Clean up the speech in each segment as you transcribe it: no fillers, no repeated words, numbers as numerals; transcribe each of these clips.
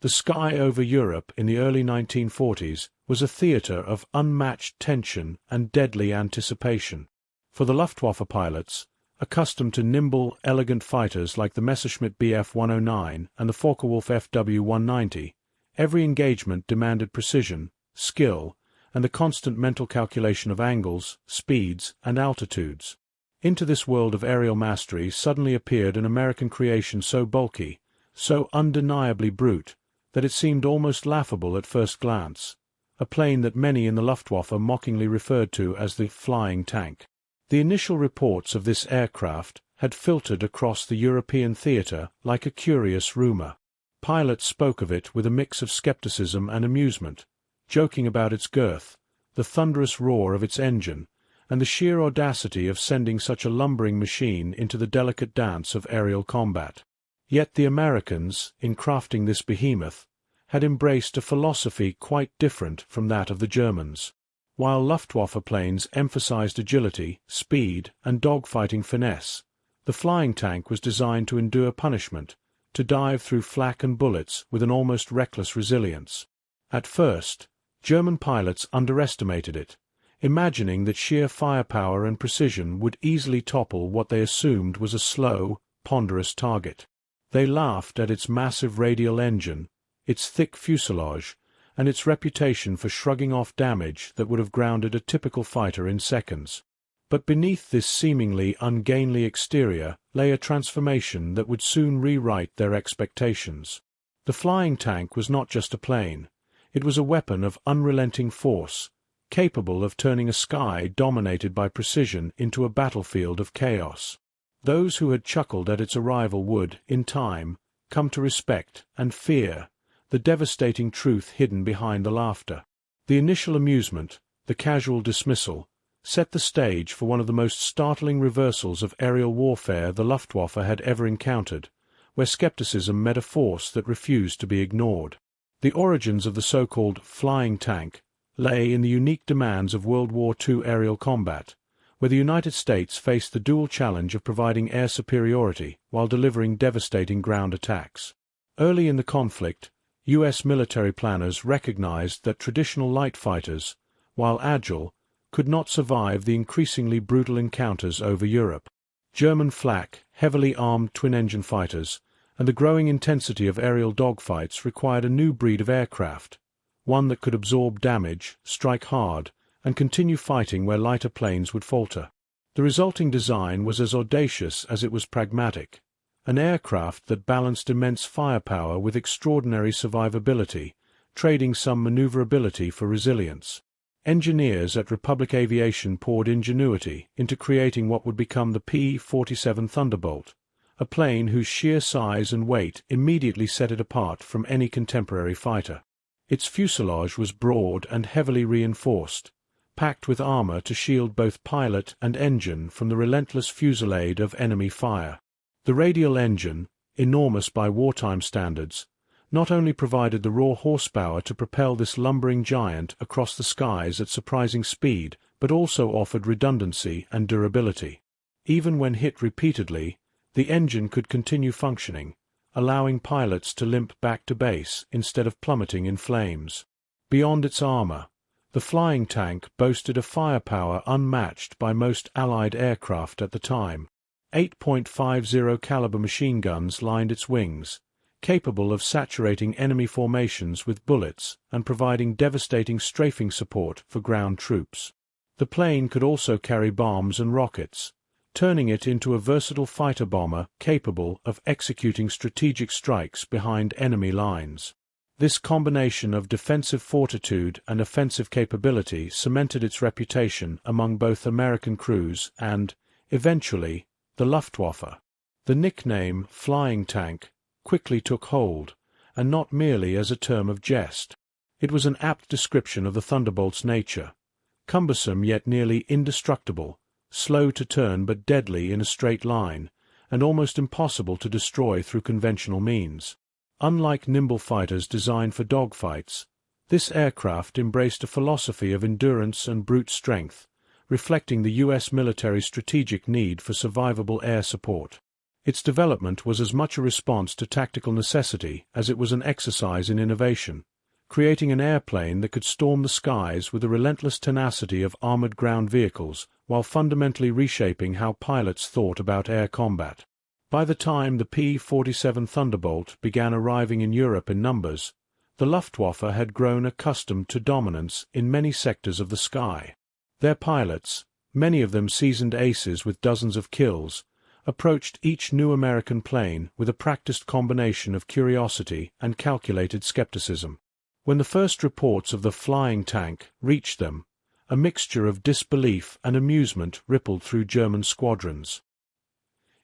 The sky over Europe in the early 1940s was a theater of unmatched tension and deadly anticipation. For the Luftwaffe pilots, accustomed to nimble, elegant fighters like the Messerschmitt Bf 109 and the Focke-Wulf FW 190, every engagement demanded precision, skill, and the constant mental calculation of angles, speeds, and altitudes. Into this world of aerial mastery suddenly appeared an American creation so bulky, so undeniably brute, that it seemed almost laughable at first glance, a plane that many in the Luftwaffe mockingly referred to as the flying tank. The initial reports of this aircraft had filtered across the European theater like a curious rumor. Pilots spoke of it with a mix of skepticism and amusement, joking about its girth, the thunderous roar of its engine, and the sheer audacity of sending such a lumbering machine into the delicate dance of aerial combat. Yet the Americans, in crafting this behemoth, had embraced a philosophy quite different from that of the Germans. While Luftwaffe planes emphasized agility, speed, and dogfighting finesse, the flying tank was designed to endure punishment, to dive through flak and bullets with an almost reckless resilience. At first, German pilots underestimated it, imagining that sheer firepower and precision would easily topple what they assumed was a slow, ponderous target. They laughed at its massive radial engine, its thick fuselage, and its reputation for shrugging off damage that would have grounded a typical fighter in seconds. But beneath this seemingly ungainly exterior lay a transformation that would soon rewrite their expectations. The flying tank was not just a plane, it was a weapon of unrelenting force, capable of turning a sky dominated by precision into a battlefield of chaos. Those who had chuckled at its arrival would, in time, come to respect and fear the devastating truth hidden behind the laughter. The initial amusement, the casual dismissal, set the stage for one of the most startling reversals of aerial warfare the Luftwaffe had ever encountered, where skepticism met a force that refused to be ignored. The origins of the so-called flying tank lay in the unique demands of World War II aerial combat, where the United States faced the dual challenge of providing air superiority while delivering devastating ground attacks. Early in the conflict, U.S. military planners recognized that traditional light fighters, while agile, could not survive the increasingly brutal encounters over Europe. German flak, heavily armed twin-engine fighters, and the growing intensity of aerial dogfights required a new breed of aircraft, one that could absorb damage, strike hard, and continue fighting where lighter planes would falter. The resulting design was as audacious as it was pragmatic, an aircraft that balanced immense firepower with extraordinary survivability, trading some maneuverability for resilience. Engineers at Republic Aviation poured ingenuity into creating what would become the P-47 Thunderbolt, a plane whose sheer size and weight immediately set it apart from any contemporary fighter. Its fuselage was broad and heavily reinforced, packed with armor to shield both pilot and engine from the relentless fusillade of enemy fire. The radial engine, enormous by wartime standards, not only provided the raw horsepower to propel this lumbering giant across the skies at surprising speed, but also offered redundancy and durability. Even when hit repeatedly, the engine could continue functioning, allowing pilots to limp back to base instead of plummeting in flames. Beyond its armor, the flying tank boasted a firepower unmatched by most Allied aircraft at the time. 8.50 caliber machine guns lined its wings, capable of saturating enemy formations with bullets and providing devastating strafing support for ground troops. The plane could also carry bombs and rockets, turning it into a versatile fighter bomber capable of executing strategic strikes behind enemy lines. This combination of defensive fortitude and offensive capability cemented its reputation among both American crews and, eventually, the Luftwaffe. The nickname "flying tank" quickly took hold, and not merely as a term of jest. It was an apt description of the Thunderbolt's nature, cumbersome yet nearly indestructible, slow to turn but deadly in a straight line, and almost impossible to destroy through conventional means. Unlike nimble fighters designed for dogfights, this aircraft embraced a philosophy of endurance and brute strength, reflecting the U.S. military's strategic need for survivable air support. Its development was as much a response to tactical necessity as it was an exercise in innovation, creating an airplane that could storm the skies with the relentless tenacity of armored ground vehicles, while fundamentally reshaping how pilots thought about air combat. By the time the P-47 Thunderbolt began arriving in Europe in numbers, the Luftwaffe had grown accustomed to dominance in many sectors of the sky. Their pilots, many of them seasoned aces with dozens of kills, approached each new American plane with a practiced combination of curiosity and calculated skepticism. When the first reports of the flying tank reached them, a mixture of disbelief and amusement rippled through German squadrons.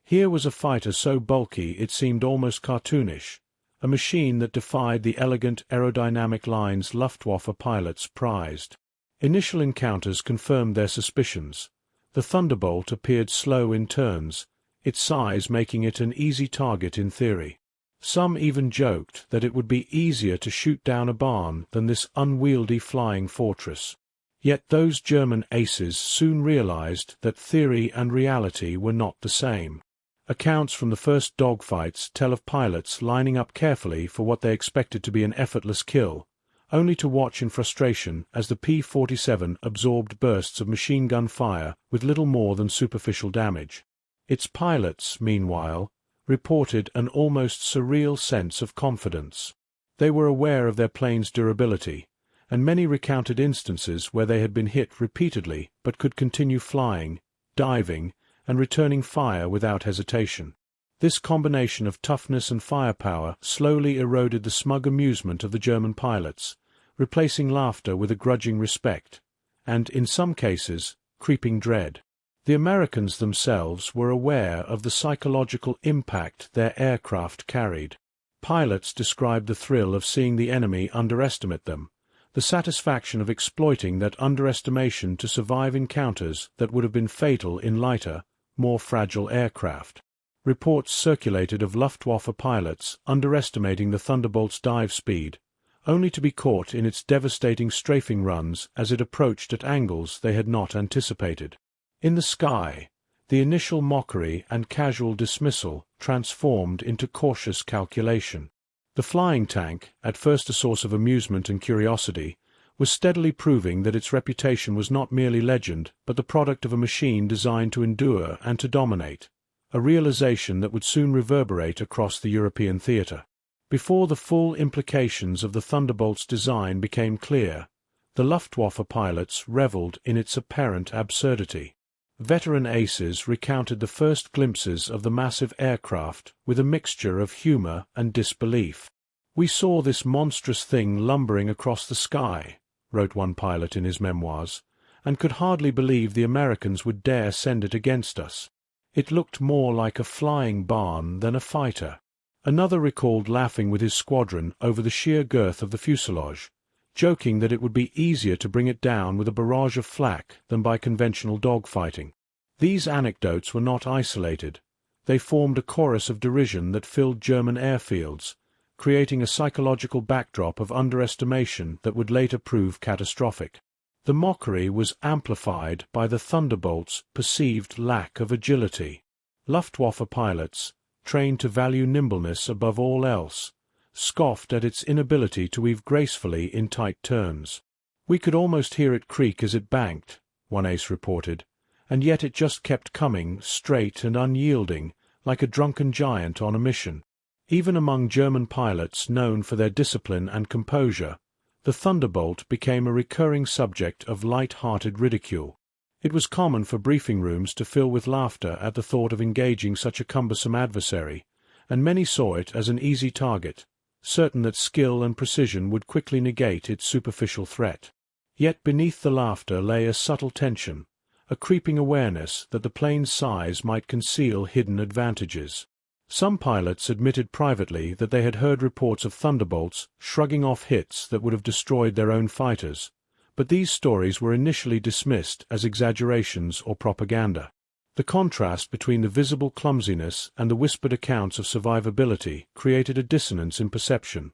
Here was a fighter so bulky it seemed almost cartoonish, a machine that defied the elegant aerodynamic lines Luftwaffe pilots prized. Initial encounters confirmed their suspicions. The Thunderbolt appeared slow in turns, its size making it an easy target in theory. Some even joked that it would be easier to shoot down a barn than this unwieldy flying fortress. Yet those German aces soon realized that theory and reality were not the same. Accounts from the first dogfights tell of pilots lining up carefully for what they expected to be an effortless kill, only to watch in frustration as the P-47 absorbed bursts of machine gun fire with little more than superficial damage. Its pilots, meanwhile, reported an almost surreal sense of confidence. They were aware of their plane's durability, and many recounted instances where they had been hit repeatedly but could continue flying, diving, and returning fire without hesitation. This combination of toughness and firepower slowly eroded the smug amusement of the German pilots, replacing laughter with a grudging respect, and, in some cases, creeping dread. The Americans themselves were aware of the psychological impact their aircraft carried. Pilots described the thrill of seeing the enemy underestimate them, the satisfaction of exploiting that underestimation to survive encounters that would have been fatal in lighter, more fragile aircraft. Reports circulated of Luftwaffe pilots underestimating the Thunderbolt's dive speed, only to be caught in its devastating strafing runs as it approached at angles they had not anticipated. In the sky, the initial mockery and casual dismissal transformed into cautious calculation. The flying tank, at first a source of amusement and curiosity, was steadily proving that its reputation was not merely legend but the product of a machine designed to endure and to dominate, a realization that would soon reverberate across the European theater. Before the full implications of the Thunderbolt's design became clear, the Luftwaffe pilots reveled in its apparent absurdity. Veteran aces recounted the first glimpses of the massive aircraft with a mixture of humor and disbelief. "We saw this monstrous thing lumbering across the sky," wrote one pilot in his memoirs, "and could hardly believe the Americans would dare send it against us. It looked more like a flying barn than a fighter." Another recalled laughing with his squadron over the sheer girth of the fuselage, joking that it would be easier to bring it down with a barrage of flak than by conventional dogfighting. These anecdotes were not isolated. They formed a chorus of derision that filled German airfields, creating a psychological backdrop of underestimation that would later prove catastrophic. The mockery was amplified by the Thunderbolt's perceived lack of agility. Luftwaffe pilots, trained to value nimbleness above all else, scoffed at its inability to weave gracefully in tight turns. "We could almost hear it creak as it banked," one ace reported, "and yet it just kept coming, straight and unyielding, like a drunken giant on a mission." Even among German pilots known for their discipline and composure, the Thunderbolt became a recurring subject of light-hearted ridicule. It was common for briefing rooms to fill with laughter at the thought of engaging such a cumbersome adversary, and many saw it as an easy target, certain that skill and precision would quickly negate its superficial threat. Yet beneath the laughter lay a subtle tension, a creeping awareness that the plane's size might conceal hidden advantages. Some pilots admitted privately that they had heard reports of Thunderbolts shrugging off hits that would have destroyed their own fighters, but these stories were initially dismissed as exaggerations or propaganda. The contrast between the visible clumsiness and the whispered accounts of survivability created a dissonance in perception.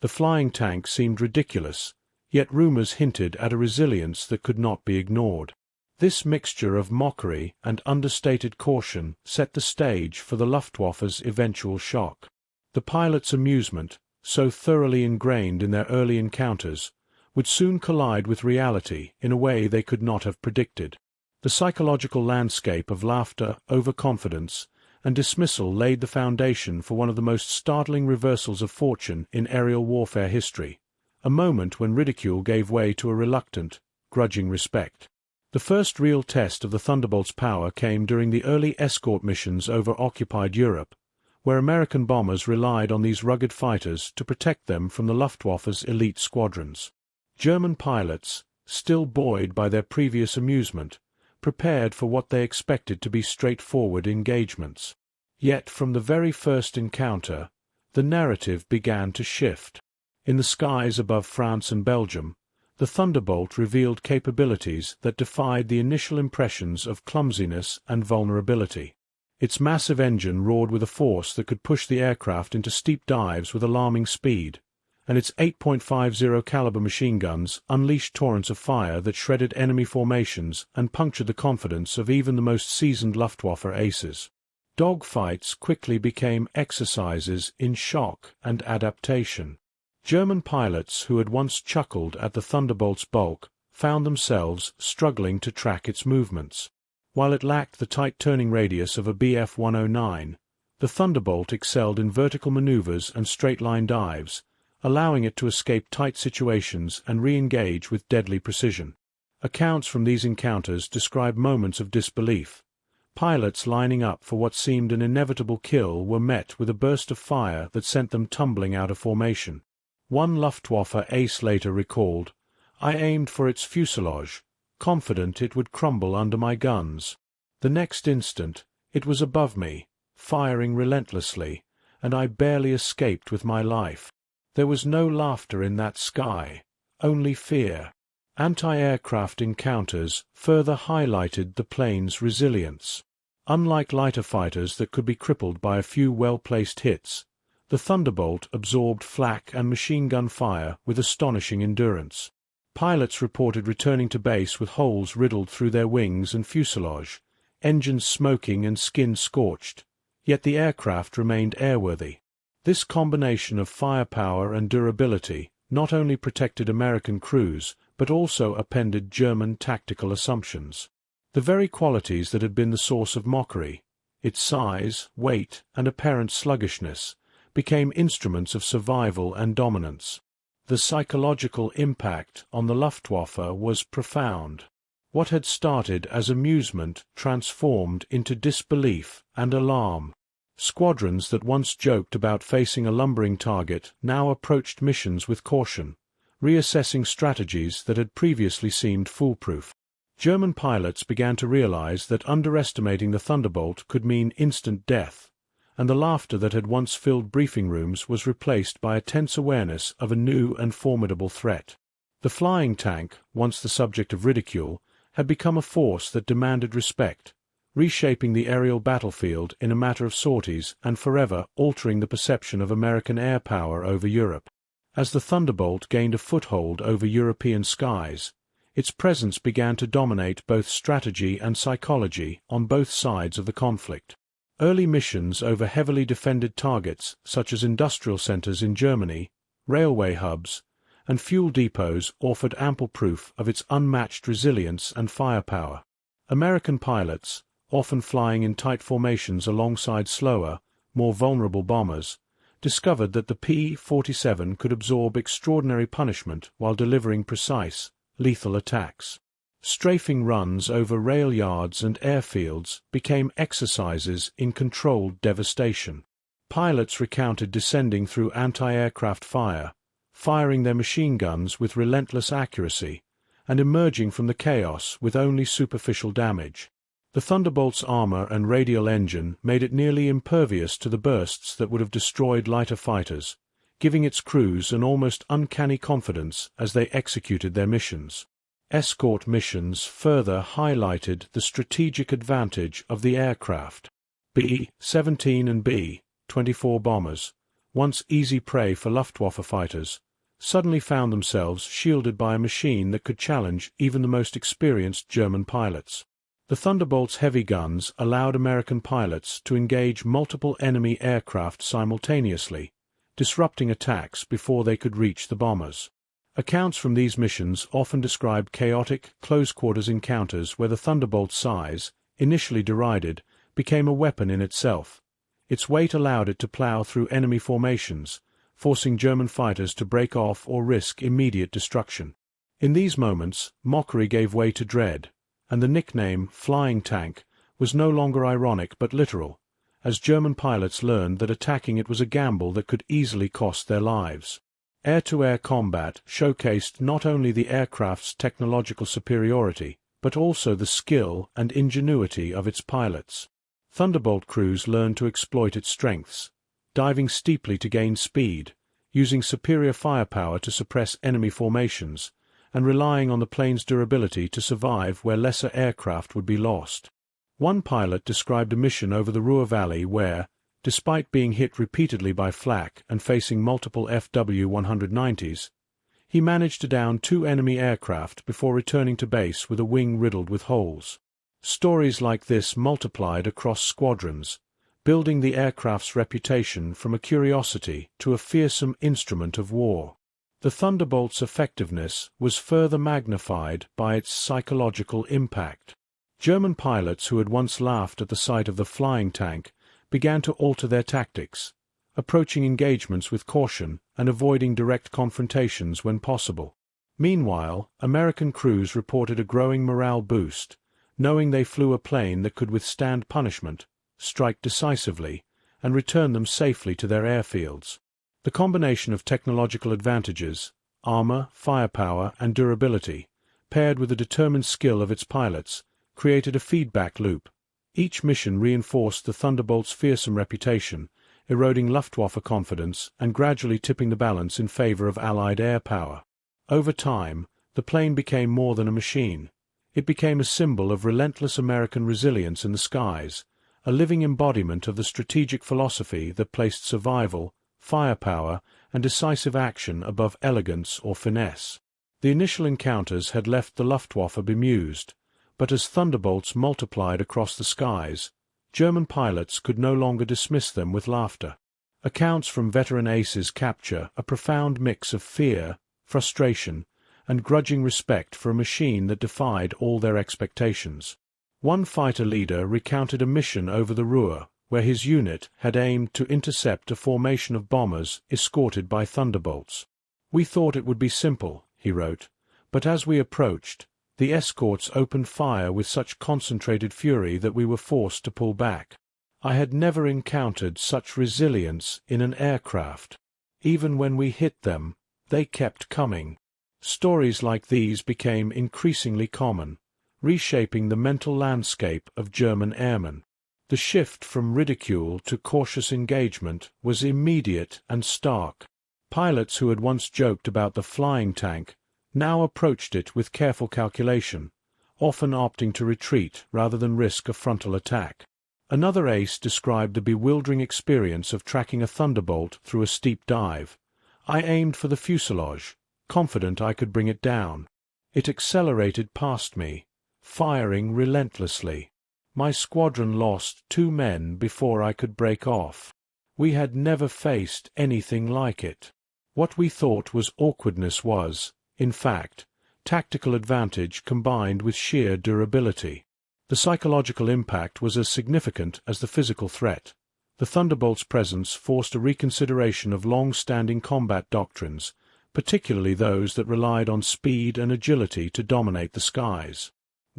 The flying tank seemed ridiculous, yet rumors hinted at a resilience that could not be ignored. This mixture of mockery and understated caution set the stage for the Luftwaffe's eventual shock. The pilots' amusement, so thoroughly ingrained in their early encounters, would soon collide with reality in a way they could not have predicted. The psychological landscape of laughter, overconfidence, and dismissal laid the foundation for one of the most startling reversals of fortune in aerial warfare history, a moment when ridicule gave way to a reluctant, grudging respect. The first real test of the Thunderbolt's power came during the early escort missions over occupied Europe, where American bombers relied on these rugged fighters to protect them from the Luftwaffe's elite squadrons. German pilots, still buoyed by their previous amusement, prepared for what they expected to be straightforward engagements. Yet from the very first encounter, the narrative began to shift. In the skies above France and Belgium, the Thunderbolt revealed capabilities that defied the initial impressions of clumsiness and vulnerability. Its massive engine roared with a force that could push the aircraft into steep dives with alarming speed, and its 8.50 caliber machine guns unleashed torrents of fire that shredded enemy formations and punctured the confidence of even the most seasoned Luftwaffe aces. Dogfights quickly became exercises in shock and adaptation. German pilots who had once chuckled at the Thunderbolt's bulk found themselves struggling to track its movements. While it lacked the tight turning radius of a Bf-109, the Thunderbolt excelled in vertical maneuvers and straight-line dives, allowing it to escape tight situations and re-engage with deadly precision. Accounts from these encounters describe moments of disbelief. Pilots lining up for what seemed an inevitable kill were met with a burst of fire that sent them tumbling out of formation. One Luftwaffe ace later recalled, "I aimed for its fuselage, confident it would crumble under my guns. The next instant, it was above me, firing relentlessly, and I barely escaped with my life." There was no laughter in that sky, only fear. Anti-aircraft encounters further highlighted the plane's resilience. Unlike lighter fighters that could be crippled by a few well-placed hits, the Thunderbolt absorbed flak and machine gun fire with astonishing endurance. Pilots reported returning to base with holes riddled through their wings and fuselage, engines smoking and skin scorched, yet the aircraft remained airworthy. This combination of firepower and durability not only protected American crews, but also upended German tactical assumptions. The very qualities that had been the source of mockery, its size, weight, and apparent sluggishness, became instruments of survival and dominance. The psychological impact on the Luftwaffe was profound. What had started as amusement transformed into disbelief and alarm. Squadrons that once joked about facing a lumbering target now approached missions with caution, reassessing strategies that had previously seemed foolproof. German pilots began to realize that underestimating the Thunderbolt could mean instant death, and the laughter that had once filled briefing rooms was replaced by a tense awareness of a new and formidable threat. The flying tank, once the subject of ridicule, had become a force that demanded respect, reshaping the aerial battlefield in a matter of sorties and forever altering the perception of American air power over Europe. As the Thunderbolt gained a foothold over European skies, its presence began to dominate both strategy and psychology on both sides of the conflict. Early missions over heavily defended targets such as industrial centers in Germany, railway hubs, and fuel depots offered ample proof of its unmatched resilience and firepower. American pilots, often flying in tight formations alongside slower, more vulnerable bombers, discovered that the P-47 could absorb extraordinary punishment while delivering precise, lethal attacks. Strafing runs over rail yards and airfields became exercises in controlled devastation. Pilots recounted descending through anti-aircraft fire, firing their machine guns with relentless accuracy, and emerging from the chaos with only superficial damage. The Thunderbolt's armor and radial engine made it nearly impervious to the bursts that would have destroyed lighter fighters, giving its crews an almost uncanny confidence as they executed their missions. Escort missions further highlighted the strategic advantage of the aircraft. B-17 and B-24 bombers, once easy prey for Luftwaffe fighters, suddenly found themselves shielded by a machine that could challenge even the most experienced German pilots. The Thunderbolt's heavy guns allowed American pilots to engage multiple enemy aircraft simultaneously, disrupting attacks before they could reach the bombers. Accounts from these missions often describe chaotic, close-quarters encounters where the Thunderbolt's size, initially derided, became a weapon in itself. Its weight allowed it to plow through enemy formations, forcing German fighters to break off or risk immediate destruction. In these moments, mockery gave way to dread, and the nickname "flying tank" was no longer ironic but literal, as German pilots learned that attacking it was a gamble that could easily cost their lives. Air-to-air combat showcased not only the aircraft's technological superiority, but also the skill and ingenuity of its pilots. Thunderbolt crews learned to exploit its strengths, diving steeply to gain speed, using superior firepower to suppress enemy formations, and relying on the plane's durability to survive where lesser aircraft would be lost. One pilot described a mission over the Ruhr Valley where, despite being hit repeatedly by flak and facing multiple FW-190s, he managed to down 2 enemy aircraft before returning to base with a wing riddled with holes. Stories like this multiplied across squadrons, building the aircraft's reputation from a curiosity to a fearsome instrument of war. The Thunderbolt's effectiveness was further magnified by its psychological impact. German pilots who had once laughed at the sight of the flying tank began to alter their tactics, approaching engagements with caution and avoiding direct confrontations when possible. Meanwhile, American crews reported a growing morale boost, knowing they flew a plane that could withstand punishment, strike decisively, and return them safely to their airfields. The combination of technological advantages, armor, firepower, and durability, paired with the determined skill of its pilots, created a feedback loop. Each mission reinforced the Thunderbolt's fearsome reputation, eroding Luftwaffe confidence and gradually tipping the balance in favor of Allied air power. Over time, the plane became more than a machine. It became a symbol of relentless American resilience in the skies, a living embodiment of the strategic philosophy that placed survival, firepower, and decisive action above elegance or finesse. The initial encounters had left the Luftwaffe bemused, but as Thunderbolts multiplied across the skies, German pilots could no longer dismiss them with laughter. Accounts from veteran aces capture a profound mix of fear, frustration, and grudging respect for a machine that defied all their expectations. One fighter leader recounted a mission over the Ruhr, where his unit had aimed to intercept a formation of bombers escorted by Thunderbolts. "We thought it would be simple," he wrote, "but as we approached, the escorts opened fire with such concentrated fury that we were forced to pull back. I had never encountered such resilience in an aircraft. Even when we hit them, they kept coming." Stories like these became increasingly common, reshaping the mental landscape of German airmen. The shift from ridicule to cautious engagement was immediate and stark. Pilots who had once joked about the flying tank now approached it with careful calculation, often opting to retreat rather than risk a frontal attack. Another ace described the bewildering experience of tracking a Thunderbolt through a steep dive. "I aimed for the fuselage, confident I could bring it down. It accelerated past me, firing relentlessly. My squadron lost 2 men before I could break off. We had never faced anything like it. What we thought was awkwardness was, in fact, tactical advantage combined with sheer durability." The psychological impact was as significant as the physical threat. The Thunderbolt's presence forced a reconsideration of long-standing combat doctrines, particularly those that relied on speed and agility to dominate the skies.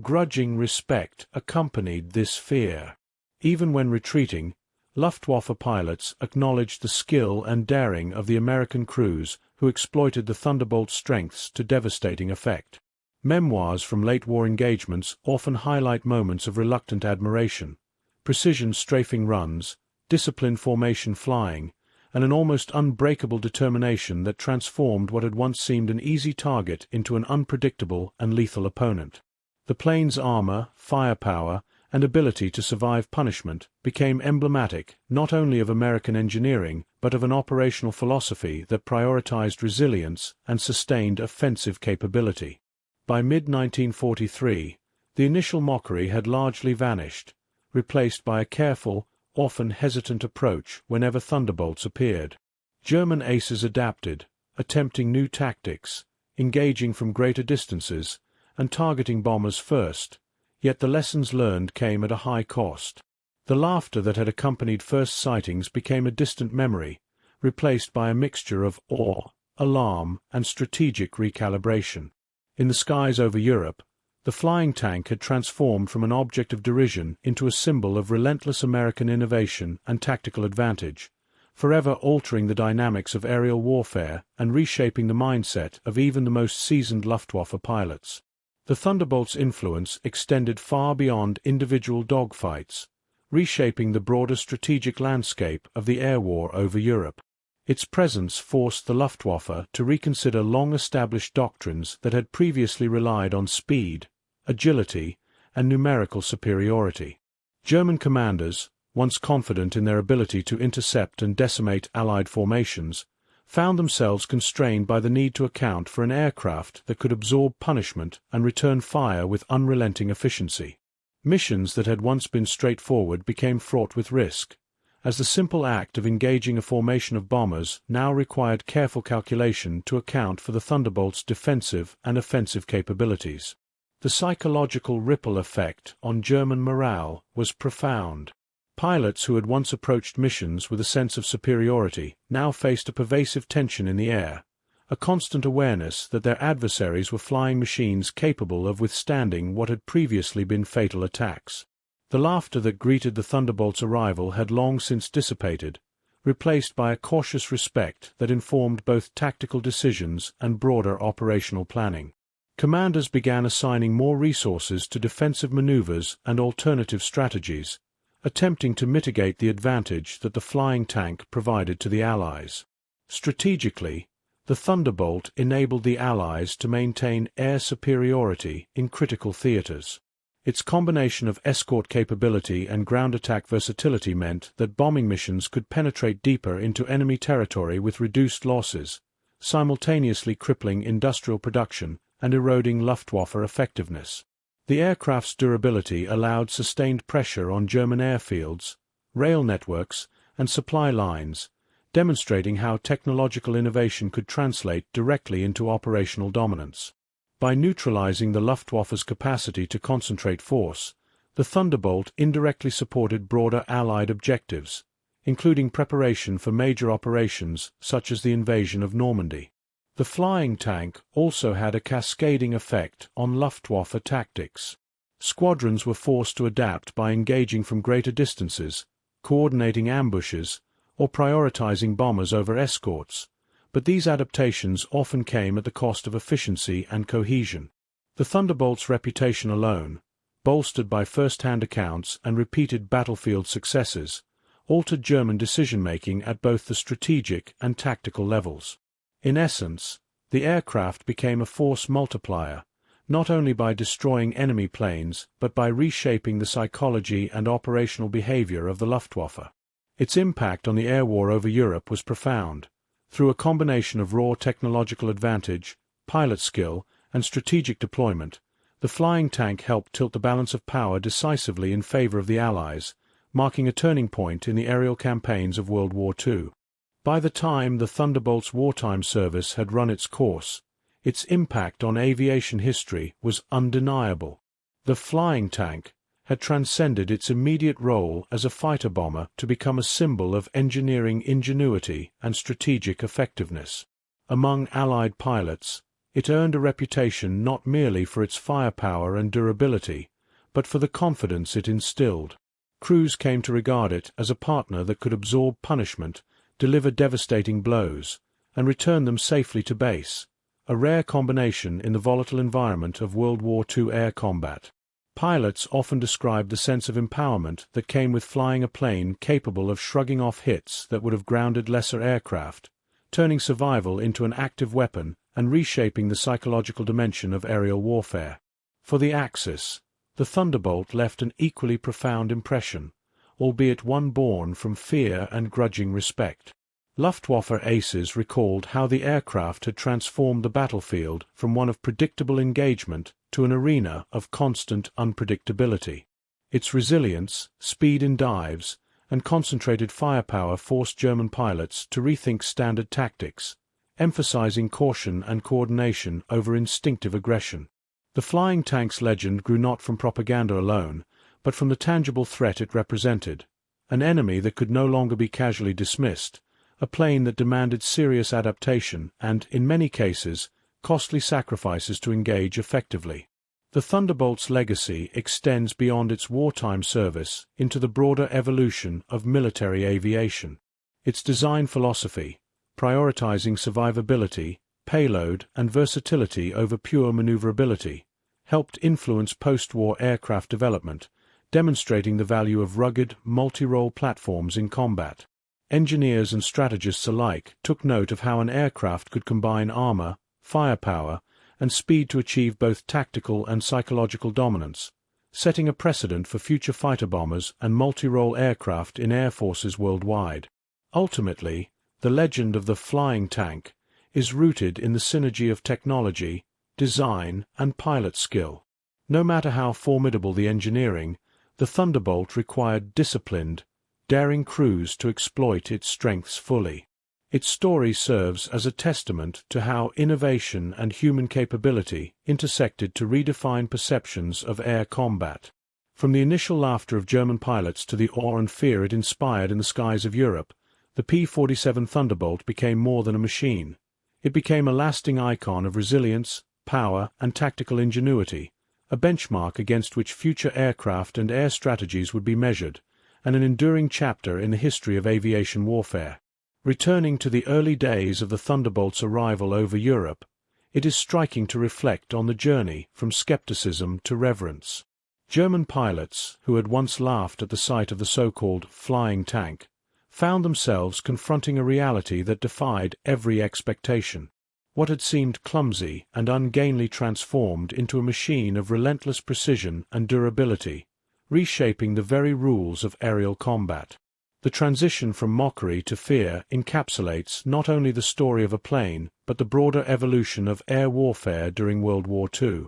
Grudging respect accompanied this fear. Even when retreating, Luftwaffe pilots acknowledged the skill and daring of the American crews who exploited the Thunderbolt's strengths to devastating effect. Memoirs from late-war engagements often highlight moments of reluctant admiration, precision strafing runs, disciplined formation flying, and an almost unbreakable determination that transformed what had once seemed an easy target into an unpredictable and lethal opponent. The plane's armor, firepower, and ability to survive punishment became emblematic not only of American engineering but of an operational philosophy that prioritized resilience and sustained offensive capability. By mid-1943, the initial mockery had largely vanished, replaced by a careful, often hesitant approach whenever thunderbolts appeared. German aces adapted, attempting new tactics, engaging from greater distances, and targeting bombers first, yet the lessons learned came at a high cost. The laughter that had accompanied first sightings became a distant memory, replaced by a mixture of awe, alarm, and strategic recalibration. In the skies over Europe, the flying tank had transformed from an object of derision into a symbol of relentless American innovation and tactical advantage, forever altering the dynamics of aerial warfare and reshaping the mindset of even the most seasoned Luftwaffe pilots. The Thunderbolt's influence extended far beyond individual dogfights, reshaping the broader strategic landscape of the air war over Europe. Its presence forced the Luftwaffe to reconsider long-established doctrines that had previously relied on speed, agility, and numerical superiority. German commanders, once confident in their ability to intercept and decimate Allied formations, found themselves constrained by the need to account for an aircraft that could absorb punishment and return fire with unrelenting efficiency. Missions that had once been straightforward became fraught with risk, as the simple act of engaging a formation of bombers now required careful calculation to account for the Thunderbolt's defensive and offensive capabilities. The psychological ripple effect on German morale was profound. Pilots who had once approached missions with a sense of superiority now faced a pervasive tension in the air, a constant awareness that their adversaries were flying machines capable of withstanding what had previously been fatal attacks. The laughter that greeted the Thunderbolt's arrival had long since dissipated, replaced by a cautious respect that informed both tactical decisions and broader operational planning. Commanders began assigning more resources to defensive maneuvers and alternative strategies, attempting to mitigate the advantage that the flying tank provided to the Allies. Strategically, the Thunderbolt enabled the Allies to maintain air superiority in critical theaters. Its combination of escort capability and ground attack versatility meant that bombing missions could penetrate deeper into enemy territory with reduced losses, simultaneously crippling industrial production and eroding Luftwaffe effectiveness. The aircraft's durability allowed sustained pressure on German airfields, rail networks, and supply lines, demonstrating how technological innovation could translate directly into operational dominance. By neutralizing the Luftwaffe's capacity to concentrate force, the Thunderbolt indirectly supported broader Allied objectives, including preparation for major operations such as the invasion of Normandy. The flying tank also had a cascading effect on Luftwaffe tactics. Squadrons were forced to adapt by engaging from greater distances, coordinating ambushes, or prioritizing bombers over escorts, but these adaptations often came at the cost of efficiency and cohesion. The Thunderbolt's reputation alone, bolstered by first-hand accounts and repeated battlefield successes, altered German decision-making at both the strategic and tactical levels. In essence, the aircraft became a force multiplier, not only by destroying enemy planes but by reshaping the psychology and operational behavior of the Luftwaffe. Its impact on the air war over Europe was profound. Through a combination of raw technological advantage, pilot skill, and strategic deployment, the flying tank helped tilt the balance of power decisively in favor of the Allies, marking a turning point in the aerial campaigns of World War II. By the time the Thunderbolt's wartime service had run its course, its impact on aviation history was undeniable. The flying tank had transcended its immediate role as a fighter bomber to become a symbol of engineering ingenuity and strategic effectiveness. Among Allied pilots, it earned a reputation not merely for its firepower and durability, but for the confidence it instilled. Crews came to regard it as a partner that could absorb punishment, deliver devastating blows, and return them safely to base, a rare combination in the volatile environment of World War II air combat. Pilots often described the sense of empowerment that came with flying a plane capable of shrugging off hits that would have grounded lesser aircraft, turning survival into an active weapon and reshaping the psychological dimension of aerial warfare. For the Axis, the Thunderbolt left an equally profound impression, albeit one born from fear and grudging respect. Luftwaffe aces recalled how the aircraft had transformed the battlefield from one of predictable engagement to an arena of constant unpredictability. Its resilience, speed in dives, and concentrated firepower forced German pilots to rethink standard tactics, emphasizing caution and coordination over instinctive aggression. The flying tank's legend grew not from propaganda alone, but from the tangible threat it represented, an enemy that could no longer be casually dismissed, a plane that demanded serious adaptation and, in many cases, costly sacrifices to engage effectively. The Thunderbolt's legacy extends beyond its wartime service into the broader evolution of military aviation. Its design philosophy, prioritizing survivability, payload, and versatility over pure maneuverability, helped influence post-war aircraft development, demonstrating the value of rugged, multi-role platforms in combat. Engineers and strategists alike took note of how an aircraft could combine armor, firepower, and speed to achieve both tactical and psychological dominance, setting a precedent for future fighter bombers and multi-role aircraft in air forces worldwide. Ultimately, the legend of the flying tank is rooted in the synergy of technology, design, and pilot skill. No matter how formidable the engineering, the Thunderbolt required disciplined, daring crews to exploit its strengths fully. Its story serves as a testament to how innovation and human capability intersected to redefine perceptions of air combat. From the initial laughter of German pilots to the awe and fear it inspired in the skies of Europe, the P-47 Thunderbolt became more than a machine. It became a lasting icon of resilience, power, and tactical ingenuity, a benchmark against which future aircraft and air strategies would be measured, and an enduring chapter in the history of aviation warfare. Returning to the early days of the Thunderbolt's arrival over Europe, it is striking to reflect on the journey from skepticism to reverence. German pilots, who had once laughed at the sight of the so-called flying tank, found themselves confronting a reality that defied every expectation. What had seemed clumsy and ungainly transformed into a machine of relentless precision and durability, reshaping the very rules of aerial combat. The transition from mockery to fear encapsulates not only the story of a plane, but the broader evolution of air warfare during World War II.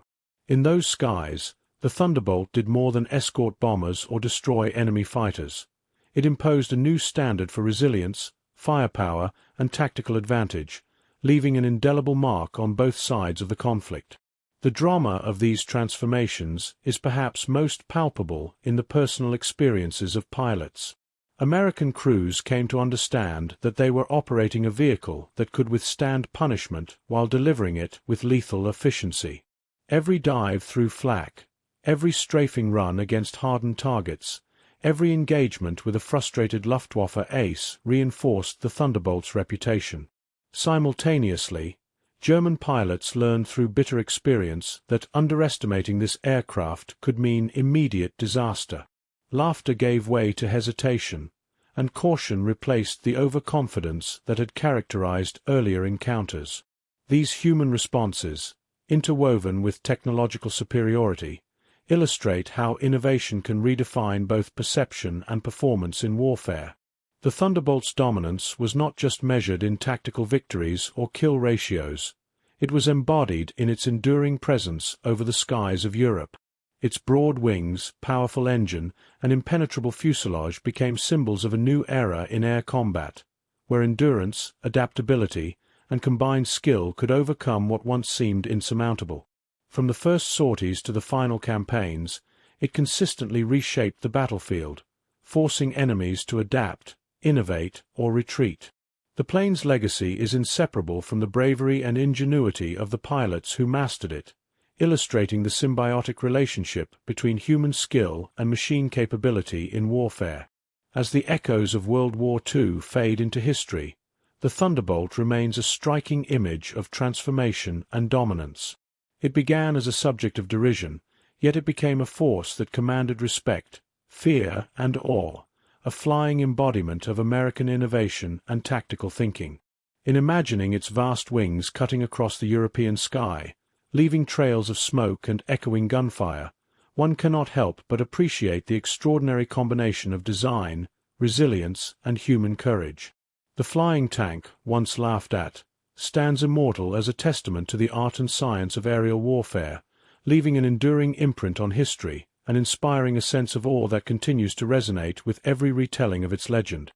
In those skies, the Thunderbolt did more than escort bombers or destroy enemy fighters. It imposed a new standard for resilience, firepower, and tactical advantage, leaving an indelible mark on both sides of the conflict. The drama of these transformations is perhaps most palpable in the personal experiences of pilots. American crews came to understand that they were operating a vehicle that could withstand punishment while delivering it with lethal efficiency. Every dive through flak, every strafing run against hardened targets, every engagement with a frustrated Luftwaffe ace reinforced the Thunderbolt's reputation. Simultaneously, German pilots learned through bitter experience that underestimating this aircraft could mean immediate disaster. Laughter gave way to hesitation, and caution replaced the overconfidence that had characterized earlier encounters. These human responses, interwoven with technological superiority, illustrate how innovation can redefine both perception and performance in warfare. The Thunderbolt's dominance was not just measured in tactical victories or kill ratios. It was embodied in its enduring presence over the skies of Europe. Its broad wings, powerful engine, and impenetrable fuselage became symbols of a new era in air combat, where endurance, adaptability, and combined skill could overcome what once seemed insurmountable. From the first sorties to the final campaigns, it consistently reshaped the battlefield, forcing enemies to adapt, innovate, or retreat. The plane's legacy is inseparable from the bravery and ingenuity of the pilots who mastered it, illustrating the symbiotic relationship between human skill and machine capability in warfare. As the echoes of World War II fade into history, the Thunderbolt remains a striking image of transformation and dominance. It began as a subject of derision, yet it became a force that commanded respect, fear, and awe, a flying embodiment of American innovation and tactical thinking. In imagining its vast wings cutting across the European sky, leaving trails of smoke and echoing gunfire, one cannot help but appreciate the extraordinary combination of design, resilience, and human courage. The flying tank, once laughed at, stands immortal as a testament to the art and science of aerial warfare, leaving an enduring imprint on history and inspiring a sense of awe that continues to resonate with every retelling of its legend.